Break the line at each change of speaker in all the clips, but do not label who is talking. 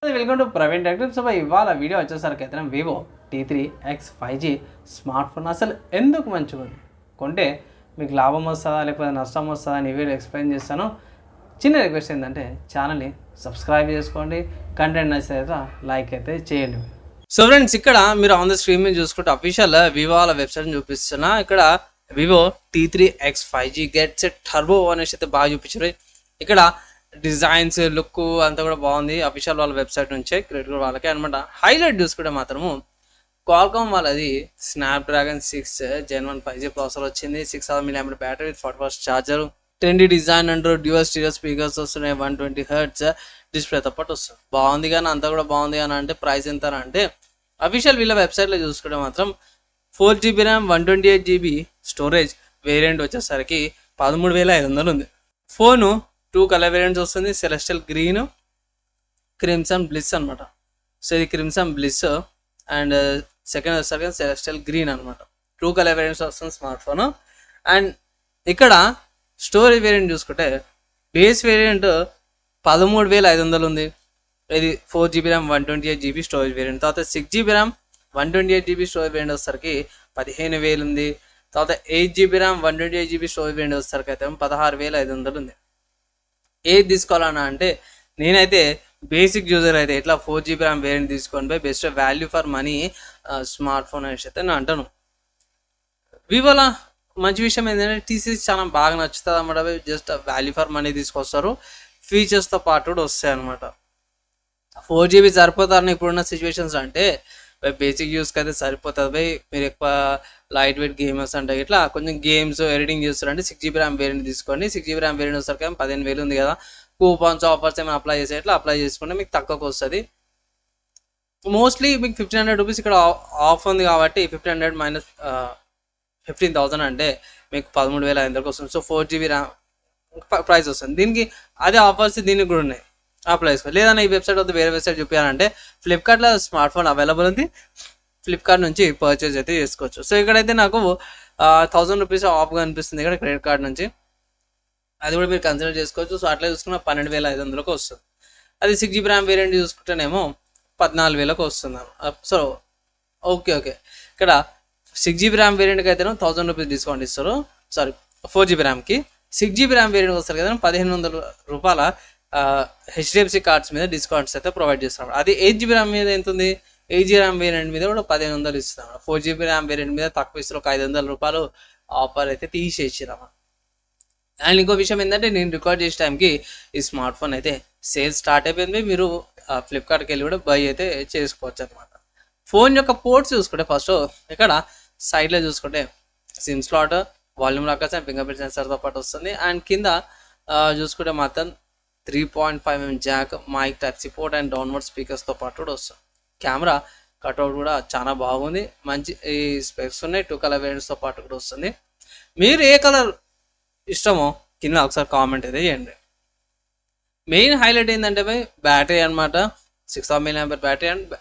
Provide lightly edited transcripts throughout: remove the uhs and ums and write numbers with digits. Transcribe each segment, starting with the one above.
Welcome to Praveen tech tips. ఇవాళ video వచ్చేసరికి అయితే Vivo T3X 5G smart phone అసలు ఎందుకు మంచిగా ఉంది, కొంటే మీకు లాభం వస్తుందా లేకపోతే నష్టం వస్తుందా అని ఈ వీడియో ఎక్స్ప్లెయిన్ చేస్తాను. చిన్న రిక్వెస్ట్ ఏంటంటే ఛానల్ని సబ్స్క్రైబ్ చేసుకోండి, కంటెంట్ నచ్చితే లైక్ అయితే చేయండి. సో ఫ్రెండ్స్, ఇక్కడ మీరు ఆన్ ద స్క్రీన్ మీద చూసుకుంటే అఫీషియల్ వివో వాళ్ళ వెబ్సైట్ చూపిస్తున్నా. ఇక్కడ Vivo T3X 5G gets turbo అనేసి అయితే బాగా చూపించారు. ఇక్కడ డిజైన్స్ లుక్ అంతా కూడా బాగుంది. అఫీషియల్ వాళ్ళ వెబ్సైట్ నుంచే క్రెడిట్ వాళ్ళకే అనమాట. హైలైట్ చూసుకుంటే మాత్రము క్వాల్కామ్ వాళ్ళది స్నాప్డ్రాగన్ 6 Gen 1 5G ప్రాసెసర్ వచ్చింది. 6000 mAh battery with 40W charger, trendy design and dual stereo speakers వస్తున్నాయి, 120Hz డిస్ప్లేతో పాటు వస్తుంది. బాగుంది కానీ అంతా కూడా బాగుంది అని అంటే ప్రైస్ ఎంత అంటే అఫీషియల్ వీళ్ళ వెబ్సైట్లో చూసుకుంటే మాత్రం 4GB RAM 128GB storage variant వచ్చేసరికి 13,500 ఉంది. ఫోను 2 కలర్ వేరియంట్స్ వస్తుంది, సెలెస్టియల్ గ్రీన్, క్రిమ్సన్ బ్లిస్ అనమాట. సో ఇది క్రిమ్సన్ బ్లిస్ అండ్ సెకండ్ వచ్చేసరికి సెలెస్టియల్ గ్రీన్ అనమాట. 2 కలర్ వేరియంట్స్ వస్తుంది స్మార్ట్ ఫోన్. అండ్ ఇక్కడ స్టోరేజ్ వేరియంట్ చూసుకుంటే బేస్ వేరియంట్ 13,500 ఉంది. ఇది 4GB RAM 128GB storage variant. తర్వాత 6GB RAM 128GB storage variant వచ్చేసరికి 15,000 ఉంది. తర్వాత 8GB RAM 128GB storage variant వచ్చేసరికి అయితే 16,500 ఉంది. ఏది తీసుకోవాలన్నా అంటే నేనైతే బేసిక్ యూజర్ అయితే ఇట్లా 4GB ర్యామ్ వేరియంట్ తీసుకొని పోయి best value for money smart phone అనేసి అయితే నేను అంటాను. వివోలో మంచి విషయం ఏంటంటే టీసీస్ చాలా బాగా నచ్చుతుంది అన్నమాట. జస్ట్ వాల్యూ ఫర్ మనీ తీసుకొస్తారు, ఫీచర్స్తో పాటు కూడా వస్తాయి అనమాట. 4GB సరిపోతారని ఇప్పుడున్న సిచ్యువేషన్స్ అంటే బేసిక్ యూస్కి అయితే సరిపోతుంది బై. మీరు ఎక్కువ లైట్ వెయిట్ గేమర్స్ అంటే ఇట్లా కొంచెం గేమ్స్ ఎడిటింగ్ చేస్తారంటే 6GB ర్యామ్ వేరియంట్ తీసుకోండి. 6GB ర్యామ్ వేరియంట్ వచ్చేసరికి 15,000 ఉంది కదా, కూపన్స్ ఆఫర్స్ ఏమైనా అప్లై చేసే ఇట్లా అప్లై చేసుకుంటే మీకు తక్కువకు వస్తుంది. మోస్ట్లీ మీకు 1,500 రూపీస్ ఇక్కడ ఆఫ్ ఉంది కాబట్టి 1,500 మైనస్ 15,000 అంటే మీకు 13,500 వస్తుంది. సో 4GB ర్యామ్ ప్రైస్ వస్తుంది. దీనికి అదే ఆఫర్స్ దీనికి కూడా ఉన్నాయి, అప్లై చేసుకోవాలి. లేదన్నా ఈ వెబ్సైట్ వద్ద వేరే వెబ్సైట్ చూపించాలంటే ఫ్లిప్కార్ట్లో స్మార్ట్ ఫోన్ అవైలబుల్ ఉంది, ఫ్లిప్కార్ట్ నుంచి పర్చేజ్ అయితే చేసుకోవచ్చు. సో ఇక్కడైతే నాకు 1,000 రూపీస్ ఆఫ్గా అనిపిస్తుంది ఇక్కడ క్రెడిట్ కార్డ్ నుంచి, అది కూడా మీరు కన్సిడర్ చేసుకోవచ్చు. సో అట్లా చూసుకున్న 12,500 వస్తుంది. అది 6GB ర్యామ్ వేరియంట్ చూసుకుంటేనేమో 14,000 వస్తుంది. సో ఓకే ఇక్కడ 6GB ర్యామ్ వేరియంట్కి అయితే 1,000 రూపీస్ డిస్కౌంట్ ఇస్తారు. Sorry, 4GB ర్యామ్కి 6GB RAM variant వస్తారు కదా 1,500 రూపాయల HDFC కార్డ్స్ మీద డిస్కౌంట్స్ అయితే ప్రొవైడ్ చేస్తున్నారు. అది 8GB ర్యామ్ మీద ఎంత ఉంది, 8GB ర్యామ్ వేరియంట్ మీద కూడా 1,500 ఇస్తున్నారు. 4GB ర్యామ్ వేరియంట్ మీద తక్కువ ఇస్తారు, ఒక 500 రూపాయలు ఆఫర్ అయితే తీసేసిరమ్మా. అండ్ ఇంకో విషయం ఏంటంటే నేను రికార్డ్ చేసే టైంకి ఈ స్మార్ట్ ఫోన్ అయితే సేల్ స్టార్ట్ అయిపోయింది. మీరు ఫ్లిప్కార్ట్కి వెళ్ళి కూడా బై అయితే చేసుకోవచ్చు అనమాట. ఫోన్ యొక్క పోర్ట్స్ చూసుకుంటే ఫస్ట్ ఇక్కడ సైడ్లో చూసుకుంటే SIM slot, volume rockers and finger print సెన్సర్తో పాటు వస్తుంది. అండ్ కింద చూసుకుంటే మాత్రం 3.5mm jack, mic, type C port and downward స్పీకర్స్తో పాటు కూడా వస్తుంది. కెమెరా కట్అవుట్ కూడా చాలా బాగుంది, మంచి ఈ స్పెక్స్ ఉన్నాయి. 2 కలర్ వేరియంట్స్తో పాటు కూడా వస్తుంది. మీరు ఏ కలర్ ఇష్టమో కింద ఒకసారి కామెంట్ అయితే చేయండి. మెయిన్ హైలైట్ ఏంటంటే బ్యాటరీ అనమాట. 6000 mAh battery and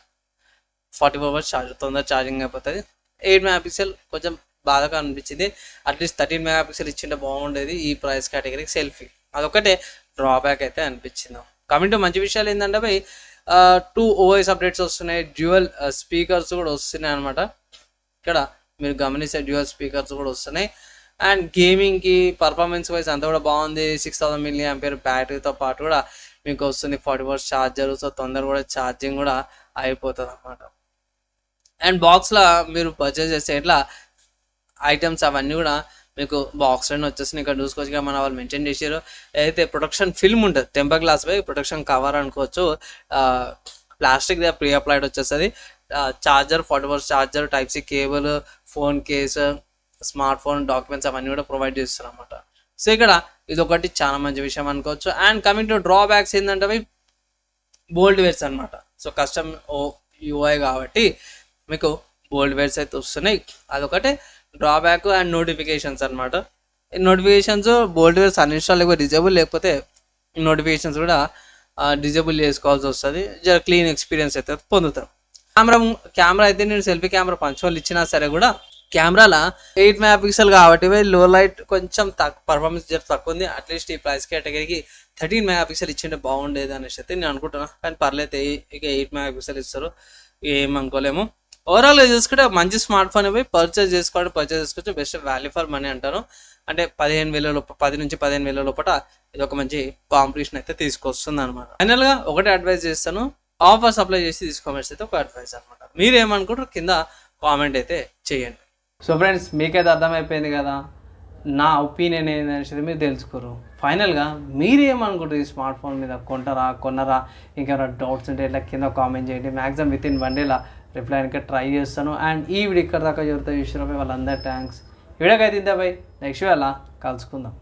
44W charger, తొందర ఛార్జింగ్ అయిపోతుంది. 8 MP కొంచెం బాధగా అనిపించింది. అట్లీస్ట్ 13 MP ఇచ్చింటే బాగుండేది ఈ ప్రైస్ కేటగిరీకి. సెల్ఫీ అదొకటే డ్రాబ్యాక్ అయితే అనిపించింది. కమింగ్ టు మంచి విషయాలు ఏంటంటే 2 OS అప్డేట్స్ వస్తున్నాయి, డ్యూయల్ స్పీకర్స్ కూడా వస్తున్నాయి అనమాట. ఇక్కడ మీరు గమనిస్తే డ్యూయల్ స్పీకర్స్ కూడా వస్తున్నాయి. అండ్ గేమింగ్కి పర్ఫార్మెన్స్ వైజ్ అంతా కూడా బాగుంది. 6000 mAh బ్యాటరీతో పాటు కూడా మీకు వస్తుంది, 40W ఛార్జర్. సో తొందర కూడా ఛార్జింగ్ కూడా అయిపోతుంది అనమాట. అండ్ బాక్స్లో మీరు పర్చేస్ చేస్తే ఇట్లా ఐటమ్స్ అవన్నీ కూడా మీకు బాక్స్లోనే వచ్చేస్తున్నాయి. ఇక్కడ చూసుకోవచ్చు మన వాళ్ళు మెన్షన్ చేశారు. ఏదైతే ప్రొటెక్షన్ ఫిల్మ్ ఉంటుంది టెంపర్ గ్లాస్ పై ప్రొటెక్షన్ కవర్ అనుకోవచ్చు, ప్లాస్టిక్ ప్రీ అప్లైడ్ వచ్చేస్తుంది. Charger, 40W charger, type C cable, phone case, smart phone documents అవన్నీ కూడా ప్రొవైడ్ చేస్తారు అనమాట. సో ఇక్కడ ఇది ఒకటి చాలా మంచి విషయం అనుకోవచ్చు. అండ్ కమింగ్ టు డ్రాబ్యాక్స్ ఏంటంటే బోల్డ్ వేర్స్ అనమాట. సో కస్టమ్ UI కాబట్టి మీకు బోల్డ్ వేర్స్ అయితే వస్తున్నాయి, అదొకటే డ్రాబ్యాక్. అండ్ నోటిఫికేషన్స్ అనమాట. నోటిఫికేషన్స్ బోల్డ్ వేర్స్ అన్ఇన్స్టాల్ లేకపోతే డిజేబుల్, లేకపోతే నోటిఫికేషన్స్ కూడా డిజేబుల్ చేసుకోవాల్సి వస్తుంది. జర క్లీన్ ఎక్స్పీరియన్స్ అయితే పొందుతాం. కెమెరా అయితే నేను సెల్ఫీ కెమెరా పంచోళ్ళు ఇచ్చినా సరే కూడా కెమెరాలో 8 MP కాబట్టి లో లైట్ కొంచెం పర్ఫార్మెన్స్ తక్కువ ఉంది. అట్లీస్ట్ ఈ ప్రైస్ కేటగిరీకి 13 MP ఇచ్చింటే బాగుండేది అనేసి అయితే నేను అనుకుంటున్నా. కానీ పర్లేదు, ఇక 8 MP ఇస్తారు, ఏమనుకోలేము. ఓవరాల్గా చూసుకుంటే మంచి స్మార్ట్ ఫోన్ పోయి పర్చేస్ చేసుకోవచ్చు. బెస్ట్ వాల్యూ ఫర్ మనీ అంటారు. అంటే 15,000 లోపల, 10 నుంచి 15,000 లోపల ఇది ఒక మంచి కాంపిటీషన్ అయితే తీసుకొస్తుంది అనమాట. ఫైనల్గా ఒకటే అడ్వైస్ చేస్తాను, ఆఫర్స్ అప్లై చేసి తీసుకోమని అయితే ఒక అడ్వైస్ అనమాట. మీరేమనుకుంటారు కింద కామెంట్ అయితే చేయండి. సో ఫ్రెండ్స్, మీకైతే అర్థమైపోయింది కదా నా ఒపీనియన్ ఏంటనేది మీరు తెలుసుకోరు. ఫైనల్గా మీరేమనుకుంటారు ఈ స్మార్ట్ ఫోన్ మీద, కొన్నరా ఇంకేమైనా డౌట్స్ ఉంటే ఇట్లా కింద కామెంట్ చేయండి. మ్యాక్సిమం విత్ ఇన్ 1 డేలో రిప్లై అయితే ట్రై చేస్తాను. అండ్ ఈ వీడియో ఇక్కడ దాకా చూస్తే విషయంపై వాళ్ళందరూ థ్యాంక్స్. వీడియోకి అయితే ఇంతే బై, నెక్స్ట్ వేళ కలుసుకుందాం.